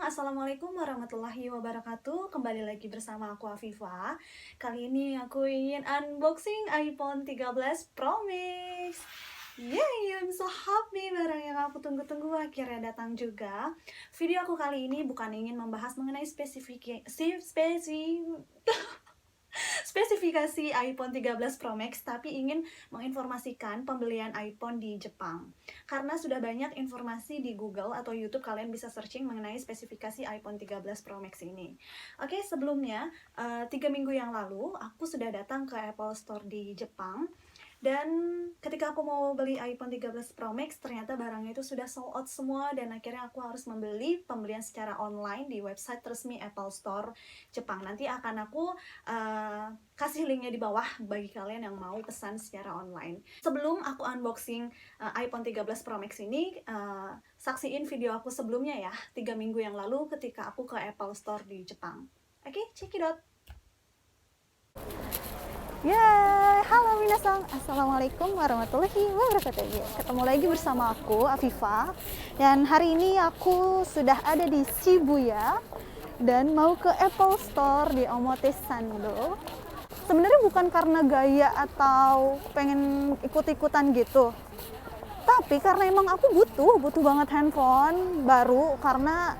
Assalamualaikum warahmatullahi wabarakatuh. Kembali lagi bersama aku Afifa. Kali ini aku ingin unboxing iPhone 13 Pro Max. Yay, I'm so happy, barang yang aku tunggu-tunggu akhirnya datang juga. Video aku kali ini bukan ingin membahas mengenai spesifikasi iPhone 13 Pro Max, tapi ingin menginformasikan pembelian iPhone di Jepang. Karena sudah banyak informasi di Google atau YouTube, kalian bisa searching mengenai spesifikasi iPhone 13 Pro Max ini. Oke, sebelumnya 3 minggu yang lalu aku sudah datang ke Apple Store di Jepang. Dan ketika aku mau beli iPhone 13 Pro Max, ternyata barangnya itu sudah sold out semua. Dan akhirnya aku harus membeli pembelian secara online di website resmi Apple Store Jepang. Nanti akan aku kasih linknya di bawah bagi kalian yang mau pesan secara online. Sebelum aku unboxing iPhone 13 Pro Max ini, saksiin video aku sebelumnya ya, 3 minggu yang lalu ketika aku ke Apple Store di Jepang. Oke, check it out. Ya, halo minasan, assalamualaikum warahmatullahi wabarakatuh. Ketemu lagi bersama aku, Afifa. Dan hari ini aku sudah ada di Shibuya dan mau ke Apple Store di Omotesando. Sebenarnya bukan karena gaya atau pengen ikut-ikutan gitu, tapi karena emang aku butuh banget handphone baru. Karena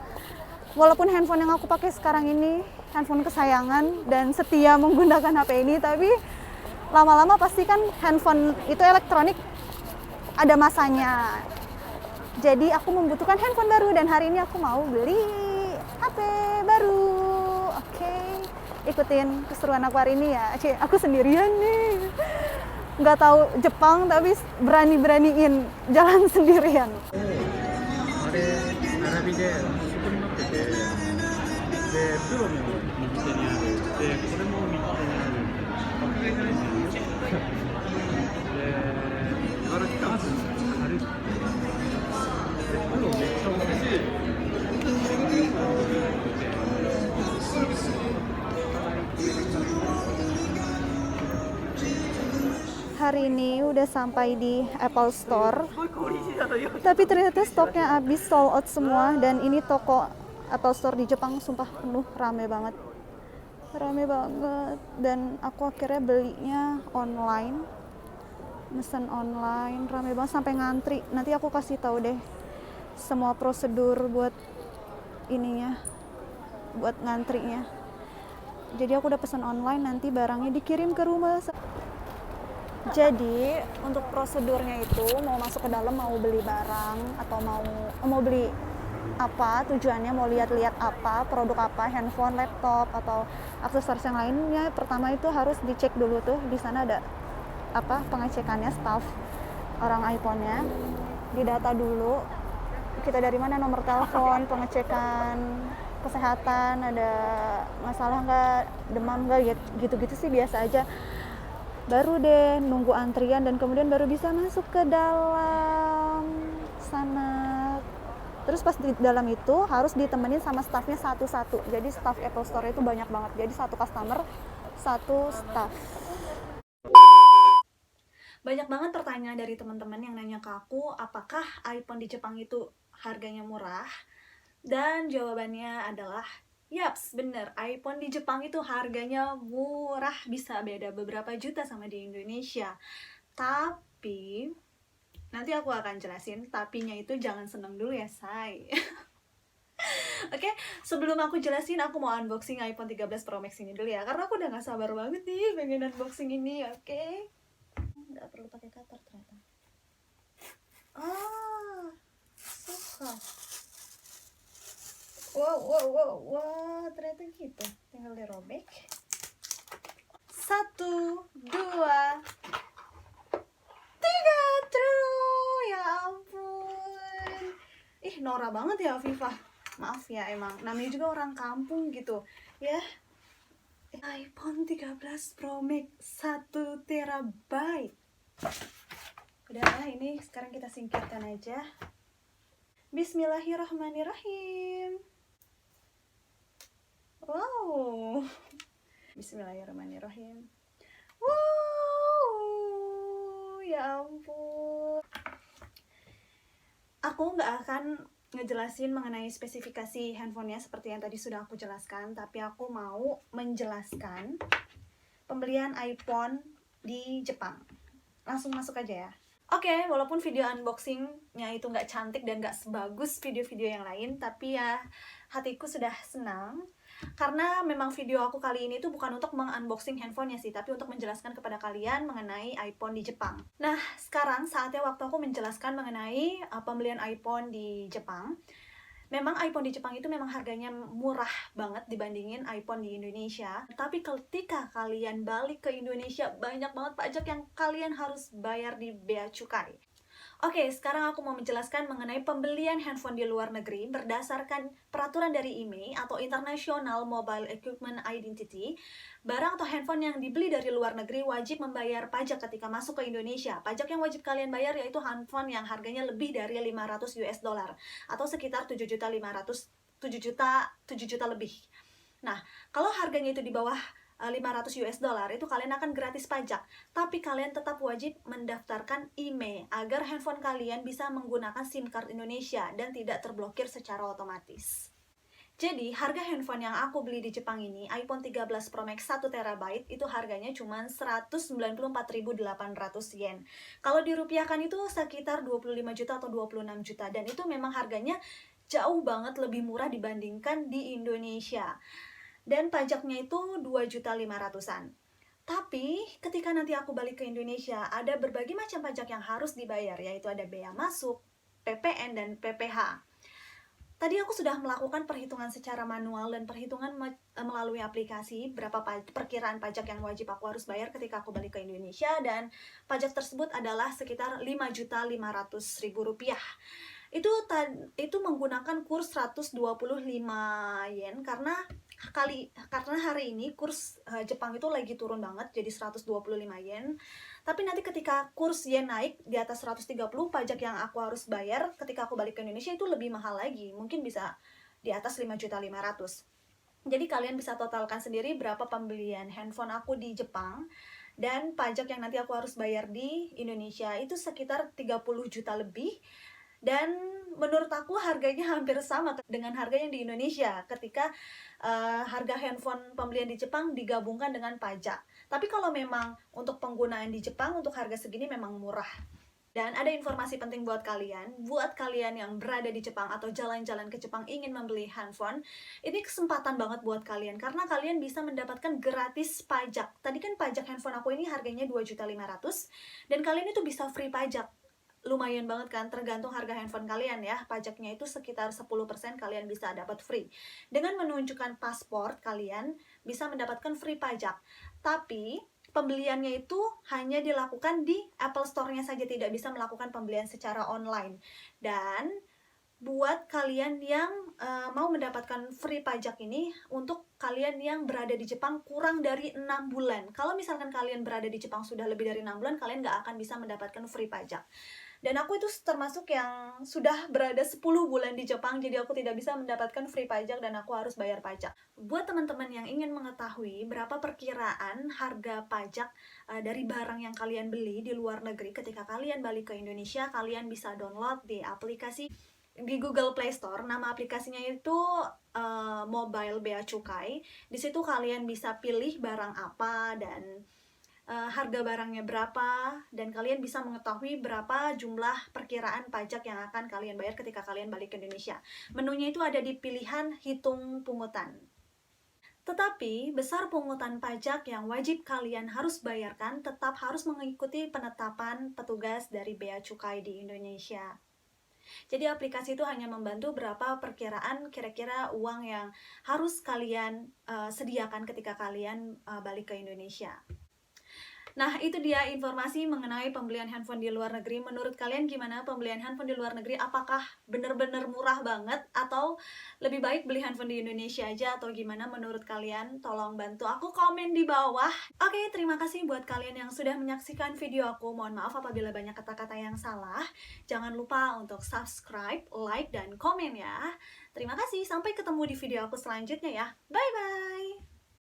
walaupun handphone yang aku pakai sekarang ini handphone kesayangan dan setia menggunakan HP ini, tapi lama-lama pasti kan handphone itu elektronik ada masanya. Jadi aku membutuhkan handphone baru dan hari ini aku mau beli HP baru. Oke, ikutin keseruan aku hari ini ya. Aku sendirian nih, nggak tahu Jepang tapi berani-beraniin jalan sendirian. あれ並びで横になってて、でプロも右手にある、でこれも右手にある、爆買いないんですよ。で茨城か軽い。でプロめっちゃ大きい。Hari ini udah sampai di Apple Store, tapi ternyata stoknya habis, sold out semua. Dan ini toko Apple Store di Jepang sumpah penuh, rame banget. Dan aku akhirnya belinya online, mesen online, rame banget sampai ngantri. Nanti aku kasih tahu deh semua prosedur buat ininya, buat ngantrinya. Jadi aku udah pesan online, nanti barangnya dikirim ke rumah. Jadi untuk prosedurnya itu, mau masuk ke dalam, mau beli barang atau mau beli apa, tujuannya mau lihat-lihat apa, produk apa, handphone, laptop atau aksesoris yang lainnya, pertama itu harus dicek dulu tuh, di sana ada apa, pengecekannya staff orang iPhone-nya, didata dulu kita dari mana, nomor telepon, pengecekan kesehatan, ada masalah nggak, demam nggak, gitu-gitu sih biasa aja. Baru deh nunggu antrian dan kemudian baru bisa masuk ke dalam sana. Terus pas di dalam itu harus ditemenin sama staffnya satu-satu. Jadi staff Apple Store itu banyak banget. Jadi satu customer, satu staff. Banyak banget pertanyaan dari teman-teman yang nanya ke aku, apakah iPhone di Jepang itu harganya murah? Dan jawabannya adalah yaps, bener, iPhone di Jepang itu harganya murah, bisa beda beberapa juta sama di Indonesia. Tapi nanti aku akan jelasin, tapinya itu jangan seneng dulu ya, say. Oke, sebelum aku jelasin, aku mau unboxing iPhone 13 Pro Max ini dulu ya, karena aku udah gak sabar banget nih pengen unboxing ini. Oke, nggak perlu pakai cutter ternyata. Suka. Wow, ternyata gitu. Tinggal dirobek. 1, 2, 3, true. Ya ampun. Ih, norak banget ya Afifa. Maaf ya, emang namanya juga orang kampung gitu ya. iPhone 13 Pro Max 1 terabyte. Udah, ini sekarang kita singkirkan aja. Bismillahirrahmanirrahim. Wow. Bismillahirrahmanirrahim. Wow, ya ampun. Aku nggak akan ngejelasin mengenai spesifikasi handphonenya seperti yang tadi sudah aku jelaskan, tapi aku mau menjelaskan pembelian iPhone di Jepang. Langsung masuk aja ya. Oke, walaupun video unboxingnya itu nggak cantik dan nggak sebagus video-video yang lain, tapi ya hatiku sudah senang. Karena memang video aku kali ini tuh bukan untuk meng-unboxing handphonenya sih, tapi untuk menjelaskan kepada kalian mengenai iPhone di Jepang. Nah, sekarang saatnya waktu aku menjelaskan mengenai pembelian iPhone di Jepang. Memang iPhone di Jepang itu memang harganya murah banget dibandingin iPhone di Indonesia. Tapi ketika kalian balik ke Indonesia, banyak banget pajak yang kalian harus bayar di bea cukai. Oke, sekarang aku mau menjelaskan mengenai pembelian handphone di luar negeri berdasarkan peraturan dari IMEI atau International Mobile Equipment Identity. Barang atau handphone yang dibeli dari luar negeri wajib membayar pajak ketika masuk ke Indonesia. Pajak yang wajib kalian bayar yaitu handphone yang harganya lebih dari 500 US dollar atau sekitar 7 juta lebih. Nah, kalau harganya itu di bawah 500 US dollar itu kalian akan gratis pajak, tapi kalian tetap wajib mendaftarkan IMEI agar handphone kalian bisa menggunakan SIM card Indonesia dan tidak terblokir secara otomatis. Jadi, harga handphone yang aku beli di Jepang ini, iPhone 13 Pro Max 1TB, itu harganya cuma 194.800 yen. Kalau dirupiahkan itu sekitar 25 juta atau 26 juta, dan itu memang harganya jauh banget lebih murah dibandingkan di Indonesia. Dan pajaknya itu 2.500.000-an. Tapi ketika nanti aku balik ke Indonesia, ada berbagai macam pajak yang harus dibayar, yaitu ada bea masuk, PPN, dan PPH. Tadi aku sudah melakukan perhitungan secara manual dan perhitungan melalui aplikasi berapa perkiraan pajak yang wajib aku harus bayar ketika aku balik ke Indonesia, dan pajak tersebut adalah sekitar 5.500.000 rupiah. Itu menggunakan kurs 125 yen karena hari ini kurs Jepang itu lagi turun banget jadi 125 yen. Tapi nanti ketika kurs yen naik di atas 130, pajak yang aku harus bayar ketika aku balik ke Indonesia itu lebih mahal lagi, mungkin bisa di atas 5.500.000. Jadi kalian bisa totalkan sendiri berapa pembelian handphone aku di Jepang dan pajak yang nanti aku harus bayar di Indonesia itu sekitar 30 juta lebih. Dan menurut aku harganya hampir sama dengan harga yang di Indonesia ketika harga handphone pembelian di Jepang digabungkan dengan pajak. Tapi kalau memang untuk penggunaan di Jepang untuk harga segini memang murah. Dan ada informasi penting buat kalian yang berada di Jepang atau jalan-jalan ke Jepang ingin membeli handphone, ini kesempatan banget buat kalian karena kalian bisa mendapatkan gratis pajak. Tadi kan pajak handphone aku ini harganya 2.500.000 dan kalian itu bisa free pajak. Lumayan banget kan, tergantung harga handphone kalian ya. Pajaknya itu sekitar 10% kalian bisa dapat free. Dengan menunjukkan paspor, kalian bisa mendapatkan free pajak. Tapi pembeliannya itu hanya dilakukan di Apple Store-nya saja, tidak bisa melakukan pembelian secara online. Dan buat kalian yang mau mendapatkan free pajak ini, untuk kalian yang berada di Jepang kurang dari 6 bulan. Kalau misalkan kalian berada di Jepang sudah lebih dari 6 bulan, kalian nggak akan bisa mendapatkan free pajak. Dan aku itu termasuk yang sudah berada 10 bulan di Jepang, jadi aku tidak bisa mendapatkan free pajak dan aku harus bayar pajak. Buat teman-teman yang ingin mengetahui berapa perkiraan harga pajak dari barang yang kalian beli di luar negeri ketika kalian balik ke Indonesia, kalian bisa download di aplikasi di Google Play Store. Nama aplikasinya itu Mobile Bea Cukai. Di situ kalian bisa pilih barang apa dan harga barangnya berapa, dan kalian bisa mengetahui berapa jumlah perkiraan pajak yang akan kalian bayar ketika kalian balik ke Indonesia. Menunya itu ada di pilihan hitung pungutan. Tetapi besar pungutan pajak yang wajib kalian harus bayarkan tetap harus mengikuti penetapan petugas dari Bea Cukai di Indonesia. Jadi aplikasi itu hanya membantu berapa perkiraan kira-kira uang yang harus kalian sediakan ketika kalian balik ke Indonesia. Nah, itu dia informasi mengenai pembelian handphone di luar negeri. Menurut kalian gimana pembelian handphone di luar negeri? Apakah benar-benar murah banget? Atau lebih baik beli handphone di Indonesia aja? Atau gimana menurut kalian? Tolong bantu aku komen di bawah. Oke, terima kasih buat kalian yang sudah menyaksikan video aku. Mohon maaf apabila banyak kata-kata yang salah. Jangan lupa untuk subscribe, like, dan komen ya. Terima kasih. Sampai ketemu di video aku selanjutnya ya. Bye-bye!